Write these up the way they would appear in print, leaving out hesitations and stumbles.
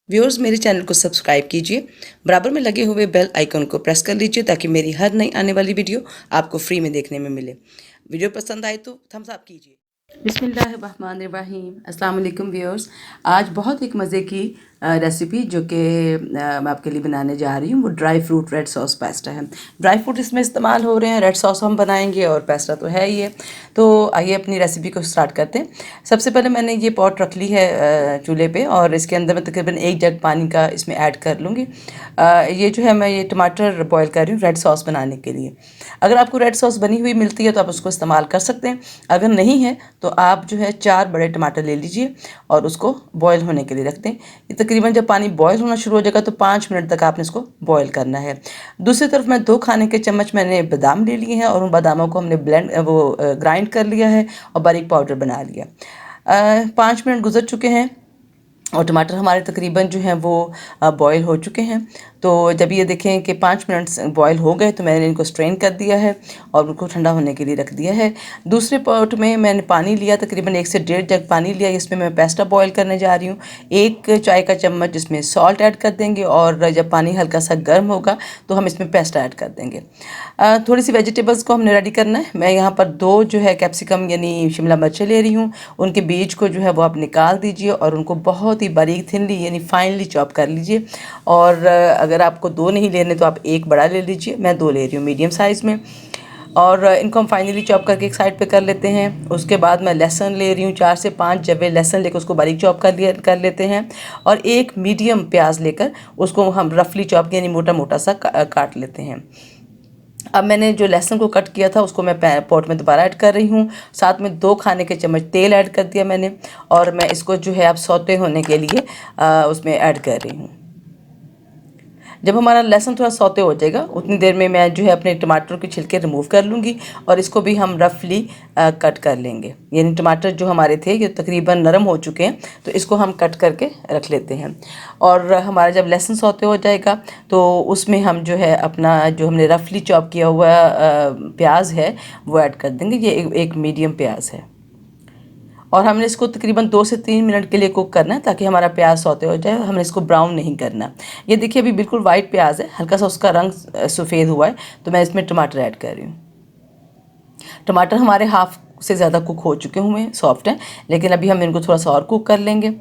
Viewers, मेरे channel को subscribe कीजिए, बराबर में लगे हुए बेल आइकन को प्रेस कर लीजिए ताकि मेरी हर नई आने वाली वीडियो आपको फ्री में देखने में मिले। वीडियो पसंद आए तो थम्स अप कीजिए। बिस्मिल्लाहिर्रहमानिर्रहीम। अस्सलाम वालेकुम व्यूअर्स। आज बहुत एक मज़े की रेसिपी जो कि मैं आपके लिए बनाने जा रही हूँ वो dry fruit red sauce pasta है। ड्राई फ्रूट इसमें इस्तेमाल हो रहे हैं, रेड सॉस हम बनाएंगे और पास्ता तो है ही है। तो आइए अपनी रेसिपी को स्टार्ट करते हैं। सबसे पहले मैंने ये पॉट रख ली है चूल्हे पे और इसके अंदर मैं तकरीबन 1 जग पानी का इसमें ऐड कर लूँगी। ये जो है मैं ये टमाटर बॉयल कर रही हूँ रेड सॉस बनाने के लिए। अगर आपको रेड सॉस बनी हुई मिलती है तो आप उसको इस्तेमाल कर सकते हैं, अगर नहीं है तो आप जो है 4 बड़े टमाटर ले लीजिए और उसको बॉयल होने के लिए रख दें। ये तकरीबन जब पानी बॉयल होना शुरू हो जाएगा तो 5 मिनट तक आपने इसको बॉयल करना है। दूसरी तरफ मैं 2 खाने के चम्मच मैंने बादाम ले लिए हैं और उन बादामों को हमने ग्राइंड कर लिया है और बारीक पाउडर बना लिया। 5 मिनट गुजर चुके हैं और टमाटर हमारे तकरीबन जो हैं वो बॉयल हो चुके हैं। तो जब ये देखें कि 5 मिनट बॉयल हो गए तो मैंने इनको स्ट्रेन कर दिया है और उनको ठंडा होने के लिए रख दिया है। दूसरे पॉट में मैंने पानी लिया, तकरीबन 1 से 1.5 जग पानी लिया। इसमें मैं पास्ता बॉयल करने जा रही हूँ। 1 चाय का चम्मच इसमें सॉल्ट ऐड कर देंगे और जब पानी हल्का सा गर्म होगा तो हम इसमें पास्ता ऐड कर देंगे। थोड़ी सी वेजिटेबल्स को हमने रेडी करना है। मैं यहाँ पर 2 जो है कैप्सिकम यानी शिमला मिर्चें ले रही हूँ। उनके बीज को जो है वो आप निकाल दीजिए और उनको बहुत ही बारीक थिनली यानी फाइनली चॉप कर लीजिए। और अगर आपको 2 नहीं लेने तो आप 1 बड़ा ले लीजिए। मैं 2 ले रही हूँ मीडियम साइज़ में। और इनको हम फाइनली चॉप करके एक साइड पे कर लेते हैं। उसके बाद मैं लहसुन ले रही हूँ, 4 से 5 जवे लहसुन लेकर उसको बारीक चॉप कर लेते हैं। और 1 मीडियम प्याज लेकर उसको हम रफली चॉप यानी मोटा मोटा सा काट लेते हैं। अब मैंने जो लहसुन को कट किया था उसको मैं पॉट में दोबारा ऐड कर रही हूँ। साथ में 2 खाने के चम्मच तेल ऐड कर दिया मैंने और मैं इसको जो है अब सौते होने के लिए उसमें ऐड कर रही हूँ। जब हमारा लहसुन थोड़ा सौते हो जाएगा उतनी देर में मैं जो है अपने टमाटर के छिलके रिमूव कर लूँगी और इसको भी हम रफली कट कर लेंगे। यानी टमाटर जो हमारे थे ये तकरीबन नरम हो चुके हैं तो इसको हम कट करके रख लेते हैं। और हमारा जब लहसुन सौते हो जाएगा तो उसमें हम जो है अपना जो हमने रफली चॉप किया हुआ प्याज है वो ऐड कर देंगे। ये एक मीडियम प्याज है और हमने इसको तकरीबन 2 से 3 मिनट के लिए कुक करना है ताकि हमारा प्याज सौते हो जाए। हमने इसको ब्राउन नहीं करना। ये देखिए अभी बिल्कुल वाइट प्याज है, हल्का सा उसका रंग सफ़ेद हुआ है तो मैं इसमें टमाटर ऐड कर रही हूँ। टमाटर हमारे हाफ से ज़्यादा कुक हो चुके हुए हैं, सॉफ्ट हैं, लेकिन अभी हम इनको थोड़ा सा और कुक कर लेंगे।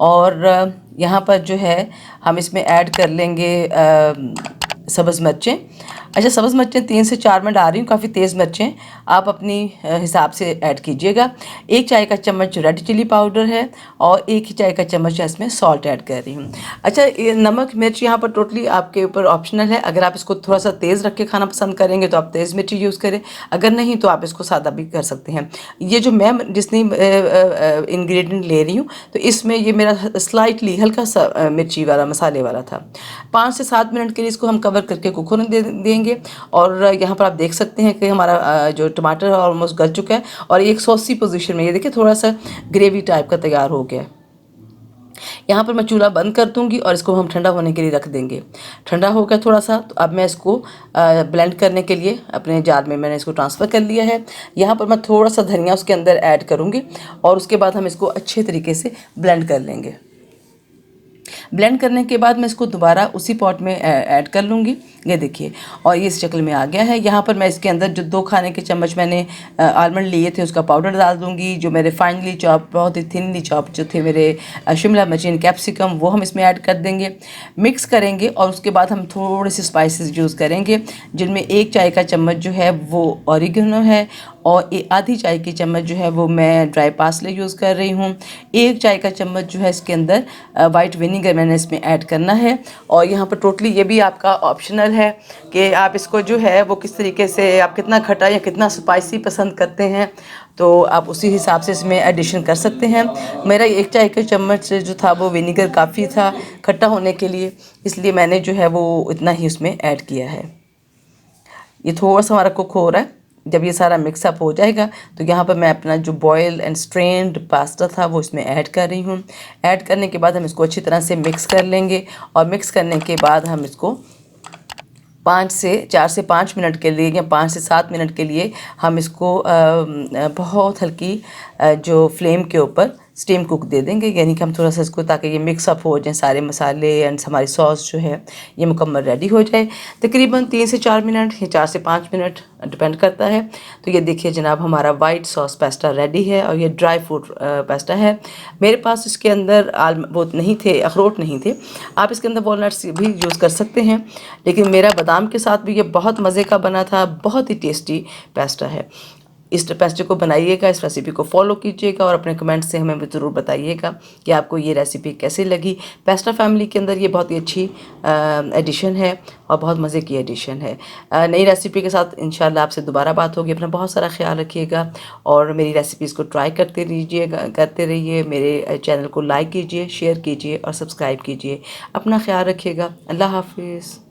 और यहाँ पर जो है हम इसमें ऐड कर लेंगे सब्ज़ मिर्चें। अच्छा, सब्ज़ मिर्चें 3 से 4 मैं डाल रही हूँ, काफ़ी तेज़ मिर्चें आप अपनी हिसाब से ऐड कीजिएगा। 1 चाय का चम्मच रेड चिली पाउडर है और 1 ही चाय का चम्मच इसमें सॉल्ट ऐड कर रही हूँ। अच्छा, ये नमक मिर्च यहाँ पर टोटली आपके ऊपर ऑप्शनल है। अगर आप इसको थोड़ा सा तेज़ रख के खाना पसंद करेंगे तो आप तेज़ मिर्ची यूज़ करें, अगर नहीं तो आप इसको सादा भी कर सकते हैं। ये जो मैं जितनी इंग्रेडिएंट ले रही हूँ तो इसमें ये मेरा स्लाइटली हल्का सा मिर्ची वाला मसाले वाला था। 5 से 7 मिनट के लिए इसको हम कवर करके कुक होने देंगे। और यहाँ पर आप देख सकते हैं कि हमारा जो टमाटर ऑलमोस्ट गल चुका है और एक सॉसी पोजीशन में, ये देखिए थोड़ा सा ग्रेवी टाइप का तैयार हो गया है। यहाँ पर मैं चूल्हा बंद कर दूँगी और इसको हम ठंडा होने के लिए रख देंगे। ठंडा हो गया थोड़ा सा तो अब मैं इसको ब्लेंड करने के लिए अपने जार में मैंने इसको ट्रांसफ़र कर लिया है। यहाँ पर मैं थोड़ा सा धनिया उसके अंदर ऐड करूँगी और उसके बाद हम इसको अच्छे तरीके से ब्लेंड कर लेंगे। ब्लेंड करने के बाद मैं इसको दोबारा उसी पॉट में ऐड कर लूँगी। ये देखिए और ये इस शक्ल में आ गया है। यहाँ पर मैं इसके अंदर जो 2 खाने के चम्मच मैंने आलमंड लिए थे उसका पाउडर डाल दूँगी। जो मेरे फाइनली चॉप बहुत ही थिनली चॉप जो थे मेरे शिमला मिर्च कैप्सिकम वो हम इसमें ऐड कर देंगे, मिक्स करेंगे और उसके बाद हम थोड़े से स्पाइसेस यूज़ करेंगे जिनमें 1 चाय का चम्मच जो है वो ऑरिगेनो है और आधी चाय की चम्मच जो है वो मैं ड्राई पार्सले यूज़ कर रही हूँ। 1 चाय का चम्मच जो है इसके अंदर वाइट विनीगर मैंने इसमें ऐड करना है। और यहाँ पर टोटली ये भी आपका ऑप्शनल है कि आप इसको जो है वो किस तरीके से आप कितना खट्टा या कितना स्पाइसी पसंद करते हैं तो आप उसी हिसाब से इसमें एडिशन कर सकते हैं। मेरा 1 चाय का चम्मच जो था वो विनीगर काफ़ी था खट्टा होने के लिए, इसलिए मैंने जो है वो इतना ही उसमें ऐड किया है। ये थोड़ा सा हमारा कुक हो रहा है। जब ये सारा मिक्सअप हो जाएगा तो यहाँ पर मैं अपना जो बॉयल एंड स्ट्रेन्ड पास्ता था वो इसमें ऐड कर रही हूँ। ऐड करने के बाद हम इसको अच्छी तरह से मिक्स कर लेंगे और मिक्स करने के बाद हम इसको 4 से 5 मिनट के लिए या 5 से 7 मिनट के लिए हम इसको बहुत हल्की जो फ्लेम के ऊपर स्टीम कुक दे देंगे, यानी कि हम थोड़ा सा इसको, ताकि ये मिक्स अप हो जाए सारे मसाले एंड हमारी सॉस जो है ये मुकम्मल रेडी हो जाए। तकरीबन 3 से 4 मिनट या 4 से 5 मिनट डिपेंड करता है। तो ये देखिए जनाब, हमारा वाइट सॉस पास्ता रेडी है और ये ड्राई फ्रूट पास्ता है। मेरे पास इसके अंदर वो नहीं थे, अखरोट नहीं थे। आप इसके अंदर वॉलनट्स भी यूज़ कर सकते हैं, लेकिन मेरा बादाम के साथ भी ये बहुत मज़े का बना था। बहुत ही टेस्टी पास्ता है। इस पेस्ट्री को बनाइएगा, इस रेसिपी को फॉलो कीजिएगा और अपने कमेंट से हमें ज़रूर बताइएगा कि आपको ये रेसिपी कैसी लगी। पेस्टा फैमिली के अंदर ये बहुत ही अच्छी एडिशन है और बहुत मज़े की एडिशन है। नई रेसिपी के साथ इंशाल्लाह आपसे दोबारा बात होगी। अपना बहुत सारा ख्याल रखिएगा और मेरी रेसिपीज़ को ट्राई करते रहिए। मेरे चैनल को लाइक कीजिए, शेयर कीजिए और सब्सक्राइब कीजिए। अपना ख्याल रखिएगा। अल्लाह हाफिज़।